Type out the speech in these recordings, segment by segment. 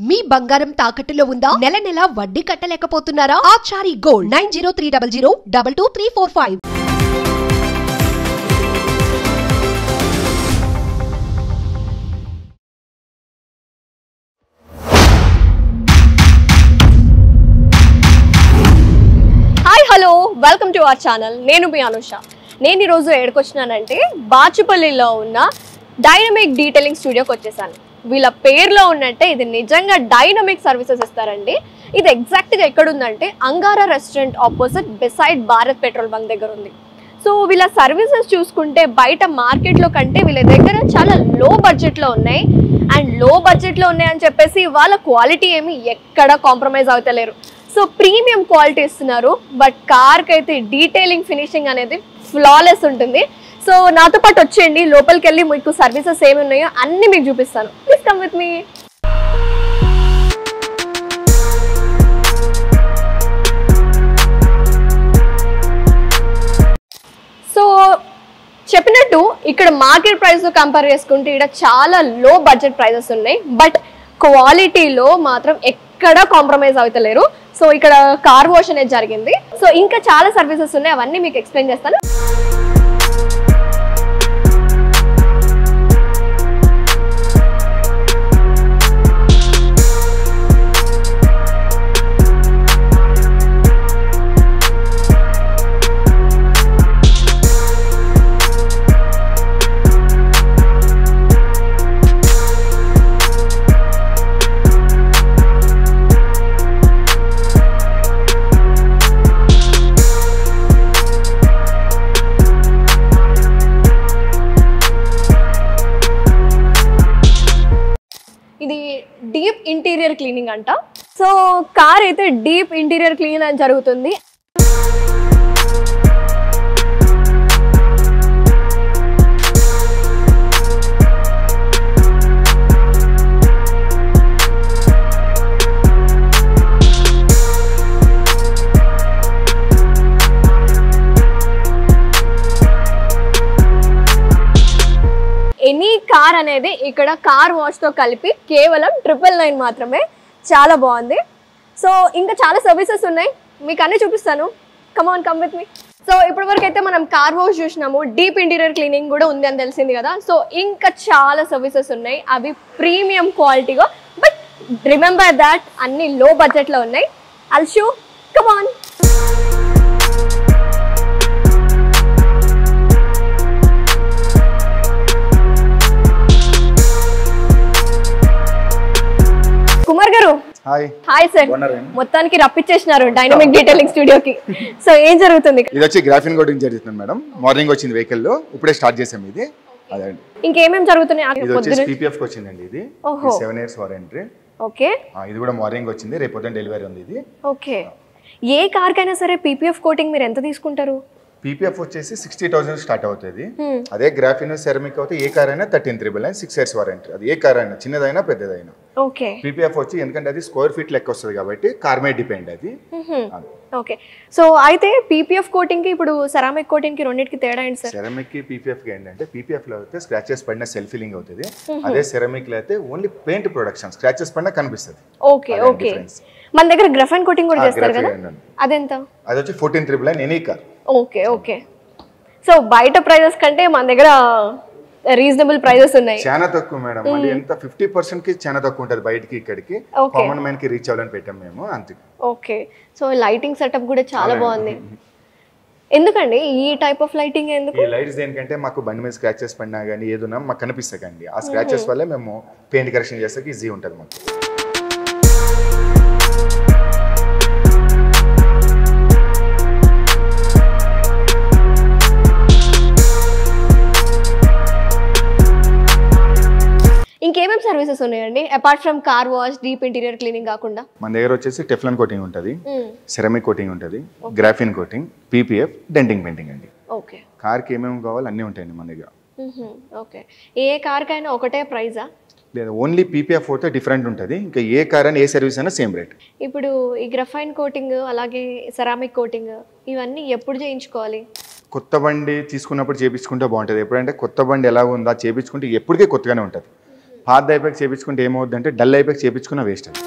మీ బంగారం తాకట్టులో ఉందా? నెల నెల వడ్డీ కట్టలేకపోతున్నారా? Achari gold 9030022345. Hi hello welcome to our channel. నేను మీ అనుష. నేను ఈరోజు ఎక్కడికొచ్చినానంటే బాచుపల్లిలో ఉన్న డైనమిక్ డీటెయిలింగ్ స్టూడియోకి వచ్చేసాను. వీళ్ళ పేరులో ఉన్నట్టే ఇది నిజంగా డైనమిక్ సర్వీసెస్ ఇస్తారండి. ఇది ఎగ్జాక్ట్గా ఎక్కడుందంటే Angara restaurant opposite beside Bharat petrol bunk దగ్గర ఉంది. సో వీళ్ళ సర్వీసెస్ చూసుకుంటే బయట మార్కెట్లో కంటే వీళ్ళ దగ్గర చాలా లో బడ్జెట్లో ఉన్నాయి. అండ్ లో బడ్జెట్లో ఉన్నాయని చెప్పేసి వాళ్ళ క్వాలిటీ ఏమి ఎక్కడ కాంప్రమైజ్ అవుతలేరు. సో ప్రీమియం క్వాలిటీ ఇస్తున్నారు. బట్ కార్కి అయితే డీటెయిలింగ్ ఫినిషింగ్ అనేది ఫ్లాలెస్ ఉంటుంది. సో నాతో పాటు వచ్చేయండి, లోపలికి వెళ్ళి మీకు సర్వీసెస్ ఏమి ఉన్నాయో అన్నీ మీకు చూపిస్తాను. Please come with me. So చెప్పినట్టు ఇక్కడ మార్కెట్ ప్రైస్తో కంపేర్ చేసుకుంటే ఇక్కడ చాలా లో బడ్జెట్ ప్రైజెస్ ఉన్నాయి. బట్ క్వాలిటీలో మాత్రం ఎక్కడ కాంప్రమైజ్ అవుతలేరు. సో ఇక్కడ కార్ వాష్ అనేది జరిగింది. సో ఇంకా చాలా సర్వీసెస్ ఉన్నాయి, అవన్నీ మీకు ఎక్స్ప్లెయిన్ చేస్తాను. ఇది డీప్ ఇంటీరియర్ క్లీనింగ్ అంట. సో కార్ అయితే డీప్ ఇంటీరియర్ క్లీన్ అని జరుగుతుంది. ఎనీ కార్ అనేది ఇక్కడ కార్ వాష్తో కలిపి కేవలం 999 మాత్రమే. చాలా బాగుంది. సో ఇంకా చాలా సర్వీసెస్ ఉన్నాయి, మీకు అన్నీ చూపిస్తాను. Come with me. సో ఇప్పటి వరకు అయితే మనం కార్ వాష్ చూసినాము, డీప్ ఇంటీరియర్ క్లీనింగ్ కూడా ఉంది అని తెలిసింది కదా. సో ఇంకా చాలా సర్వీసెస్ ఉన్నాయి, అవి ప్రీమియం క్వాలిటీగా. బట్ రిమెంబర్ దాట్ అన్ని లో బడ్జెట్లో ఉన్నాయి. I'll show. Come on. Kumar గారు, హాయ్ సార్. మొత్తానికి రప్పించేసినారు డైనమిక్ డీటెయిలింగ్ స్టూడియోకి. సో ఏం జరుగుతుంది? ఇది వచ్చి గ్రాఫిన్ కోటింగ్ జరుగుతుంది మేడం. మార్నింగ్ వచ్చింది వెహికల్ లో, ఇప్పుడే స్టార్ట్ చేసాం. ఇది అదండి. ఇంకేమేం జరుగుతున్నాయి? ఇది వచ్చి పీపీఎఫ్ కి వచ్చిందండి. ఇది 7 years వారంటీ. ఓకే. ఇది కూడా మార్నింగ్ వచ్చింది, రేపు పొద్దున్న డెలివరీ ఉంది ఇది. ఓకే. ఏ కార్ కైనా సరే పీపీఎఫ్ కోటింగ్ మీరు ఎంత తీసుకుంటారు? పీపీఎఫ్ వచ్చేసి 60,000 స్టార్ట్ అవుతుంది. అదే గ్రాఫిన్ సెరమిక్ అయితే ఏ కార్ అయినా 13,999 6 years వారంటీ. అది ఏ కార్ అయినా, చిన్నదైనా పెద్దదైనా. ఓకే. పీపీఎఫ్ వచ్చి ఎందుకంటే అది స్క్వేర్ ఫీట్ లెక్క వస్తుంది కాబట్టి కార్ మీద డిపెండ్ అది. ఓకే. సో అయితే పీపీఎఫ్ కోటింగ్ కి ఇప్పుడు సెరామిక్ కోటింగ్ కి రెండింటికి తేడా ఏంటి సార్? సెరామిక్ కి పీపీఎఫ్ కి ఏంటంటే పీపీఎఫ్ లో అయితే స్క్రాచెస్ పడిన సెల్ఫ్ ఫిల్లింగ్ అవుతుంది. అదే సెరామిక్ లో అయితే ఓన్లీ పెయింట్ ప్రొడక్షన్, స్క్రాచెస్ పడిన కనిపిస్తుంది. ఓకే. ఓకే. మన దగ్గర గ్రాఫైన్ కోటింగ్ కూడా చేస్తారు కదా, అదెంత? అది వచ్చి 14,999 any car. Okay. Okay. So బయట ప్రైజెస్ కంటే మన దగ్గర రీజనబుల్ ప్రైజెస్ ఉన్నాయి. చాలా తక్కువ మేడం. మళ్ళీ ఎంత 50% కి చాలా తక్కువ ఉంటుంది బయటికి ఇక్కడికి. కామన్ మ్యాన్ కి రీచ్ అవ్వాలని పెట్టాం మేము అంతే. ఓకే. సో లైటింగ్ సెటప్ కూడా చాలా బాగుంది. ఎందుకండి ఈ టైప్ ఆఫ్ లైటింగ్ ఎందుకు? ఈ లైట్స్ దేనికంటే మాకు బండి మీద స్క్రాచెస్ పడినా కానీ ఏదున్నా మాకు కనిపిస్తాయండి. ఆ స్క్రాచెస్ వల్లే మేము పెయింట్ కరెక్షన్ చేస్తాకి ఈజీ ఉంటుంది మాకు. ఇంకేమేం సర్వీసెస్ ఉన్నాయండి apart from car wash, deep interior cleaning కాకుండా? మన దగ్గర వచ్చేసి టెఫ్లాన్ కోటింగ్ ఉంటుంది, సెరామిక్ కోటింగ్ ఉంటుంది, graphene coating, PPF, denting painting అండి. ఓకే. కార్కి ఏమేమి కావాలి అన్నీ ఉంటాయండి మన దగ్గర. ఓకే. ఏ కార్ కైనా ఒకటే ప్రైజా? లేదు, ఓన్లీ పీపీఎఫ్ అయితే డిఫరెంట్ ఉంటుంది. ఇంకా ఏ కార్ అని ఏ సర్వీస్ అయినా సేమ్ రేట్. ఇప్పుడు ఈ గ్రాఫైన్ కోటింగ్ అలాగే సెరామిక్ కోటింగ్ ఇవన్నీ ఎప్పుడు చేయించుకోవాలి? కొత్త బండి తీసుకున్నప్పుడు చేయించుకుంటే బాగుంటుంది. ఎప్పుడంటే కొత్త బండి ఎలా ఉందా చేయించుకుంటే ఎప్పటికీ కొత్తగానే ఉంటుంది. పాత అయిపోయి చేయించుకుంటే ఏమవుతుందంటే డల్ అయిపోయి చేయించుకున్న వేస్ట్ అది.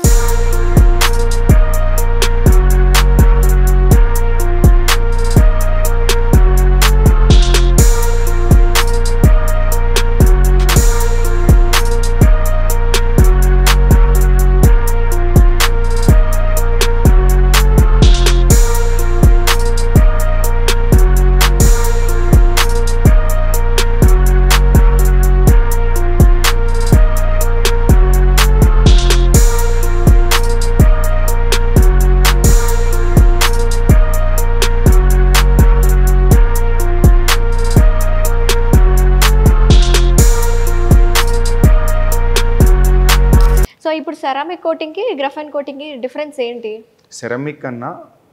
సో ఇప్పుడు సెరామిక్ కోటింగ్ కి గ్రాఫైన్ కోటింగ్ కి డిఫరెన్స్ ఏంటి? సెరామిక్ కన్నా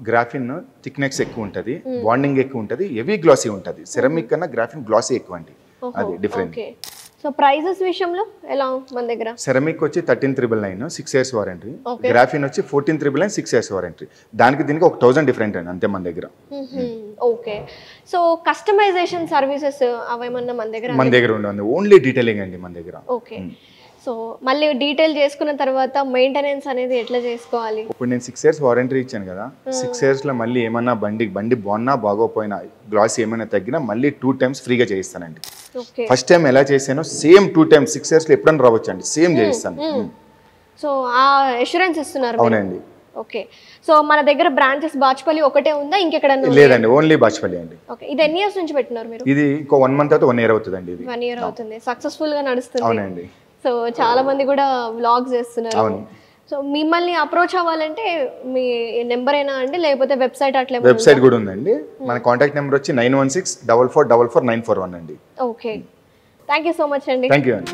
గ్రాఫిన్ థిక్నెస్ ఎక్కువ ఉంటుంది, బాండింగ్ ఎక్కువ ఉంటుంది, హెవీ గ్లాసీ ఉంటుంది. సెరామిక్ కన్నా గ్రాఫిన్ గ్లాసీ ఎక్కువ అండి, అది డిఫరెంట్. ఓకే. సో ప్రైజెస్ విషయంలో ఎలా మన దగ్గర? సెరామిక్ వచ్చి 13,999 6 years వారంటీ, గ్రాఫిన్ వచ్చి 14,999 6 years వారంటీ. దానికి దీనికి ఒక 1000 డిఫరెంట్ అండి అంతే మన దగ్గర. ఓకే. సో కస్టమైజేషన్ సర్వీసెస్ అవేమన్నా మన దగ్గర ఉండదు, ఓన్లీ డీటెయిలింగ్ అండి మన దగ్గర. ఓకే. సో మళ్ళీ డీటెయిల్ చేసుకున్న తర్వాత మెయింటెనెన్స్ అనేది ఎట్లా చేసుకోవాలి? ఇప్పుడు నేను 6 years వారంటీ ఇచ్చాను కదా, 6 years లో మళ్ళీ ఏమన్నా బండి బాగున్నా బాగోపోయినా గ్లాస్ ఏమైనా తగ్గినా మళ్ళీ 2 times ఫ్రీగా చేయిస్తానండి. ఫస్ట్ టైం ఎలా చేశానో సేమ్ 2 times 6 years లో ఎప్పుడైనా రావచ్చు అండి, సేమ్ చేయిస్తాను. సో ఆ అష్యూరెన్స్ ఇస్తున్నారు? అవునండి. ఓకే. సో మన దగ్గర బ్రాంచెస్ బాచ్పల్లి ఒకటే ఉందా ఇంకెక్కడన్నా? లేదండి, ఓన్లీ బాచ్పల్లి అండి. ఓకే. ఇది ఎన్ని ఇయర్స్ నుంచి పెట్టినారు మీరు? ఇది ఇంకో 1 month అయితే 1 year అవుతుందండి. ఇది 1 year అవుతుంది, సక్సెస్ఫుల్ గా నడుస్తుంది. అవునండి. సో చాలా మంది కూడా వ్లాగ్స్ చేస్తున్నారు. సో మిమ్మల్ని అప్రోచ్ అవ్వాలంటే మీ నెంబర్ అయినా అండి, లేకపోతే వెబ్సైట్ అట్లా? వెబ్సైట్ కూడా ఉందండి. మన కాంటాక్ట్ నెంబర్ వచ్చి 9164444941 అండి. Okay. Thank you so much అండి. థ్యాంక్ యూ అండి.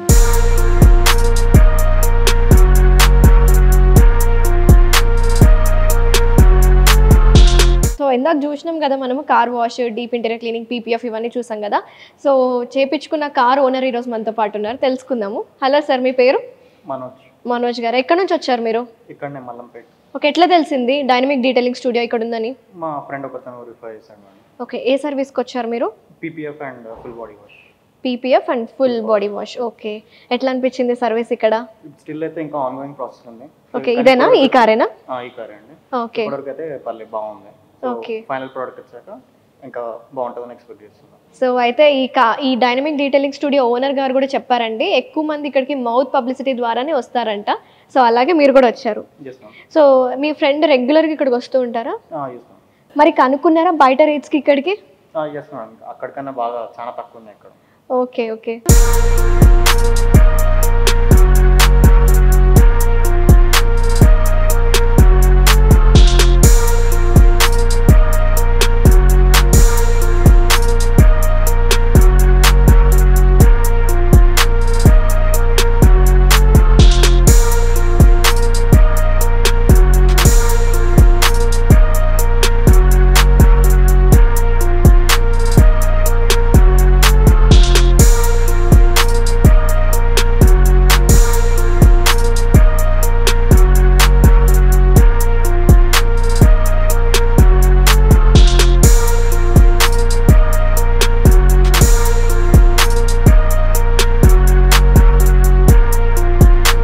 సో ఇందాక చూసినాం కదా మనము car wash, deep interior cleaning, PPF ఇవన్నీ చూసాం కదా. సో చేపించుకున్న కార్ ఓనర్ ఈరోజు మనతో పాటు ఉన్నారు, తెలుసుకుందాము. హలో సార్, మీ పేరు? మనోజ్ గారు. ఎక్కడి నుంచి వచ్చారు మీరు? ఇక్కడనే మల్లంపేట. ఓకే. ఎట్లా తెలిసింది డైనమిక్ డీటెయిలింగ్ స్టూడియో ఇక్కడ ఉందని? మా ఫ్రెండ్ ఒకతను రిఫర్ చేశాడు మేడం. ఓకే. ఏ సర్వీస్కి వచ్చారు మీరు? PPF and full body wash. PPF and full body wash. Okay. ఎట్లా అనిపించింది సర్వీస్ ఇక్కడ? స్టిల్ అయితే ఇంకా ఆన్గోయింగ్ ప్రాసెస్ ఉంది. ఓకే. ఇదేనా, ఈ కారేనా? ఈ కారే అండి. ఓకే. ఇప్పటివరకు అయితే పర్లేదు, బాగుంది. ఓకే. ఫైనల్ ప్రోడక్ట్ వచ్చాక ఇంకా బాగుంటుందని ఎక్స్పెక్ట్ చేస్తున్నాను. సో అయితే ఈ డైనమిక్ డీటెయిలింగ్ స్టూడియో ఓనర్ గారు కూడా చెప్పారండి, ఎక్కువ మంది ఇక్కడికి మౌత్ పబ్లిసిటీ ద్వారానే వస్తారంట. సో అలాగే మీరు కూడా వచ్చారు. సో మీ ఫ్రెండ్ రెగ్యులర్గా ఇక్కడికి వస్తూ ఉంటారా? మరి కనుక్కున్నారా బయట రేట్స్కి ఇక్కడికి? అక్కడికన్నా బాగా చాలా తక్కువ ఉంది ఇక్కడ. ఓకే. ఓకే.